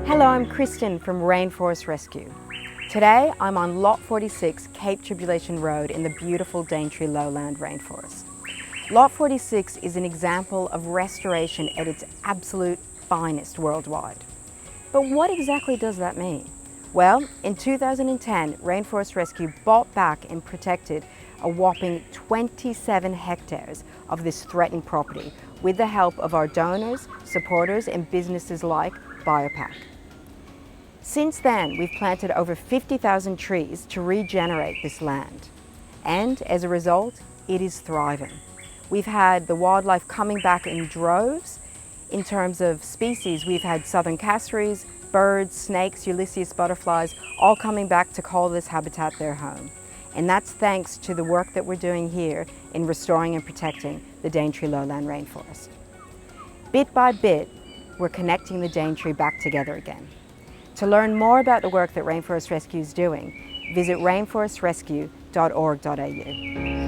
Hello, I'm Kristin from Rainforest Rescue. Today I'm on Lot 46, Cape Tribulation Road in the beautiful Daintree lowland rainforest. Lot 46 is an example of restoration at its absolute finest worldwide. But what exactly does that mean? Well, in 2010, Rainforest Rescue bought back and protected a whopping 27 hectares of this threatened property with the help of our donors, supporters, and businesses like Biopac. Since then, we've planted over 50,000 trees to regenerate this land. And as a result, it is thriving. We've had the wildlife coming back in droves. In terms of species, we've had southern cassowaries, birds, snakes, Ulysses butterflies, all coming back to call this habitat their home. And that's thanks to the work that we're doing here in restoring and protecting the Daintree lowland rainforest. Bit by bit, we're connecting the Daintree back together again. To learn more about the work that Rainforest Rescue is doing, visit rainforestrescue.org.au.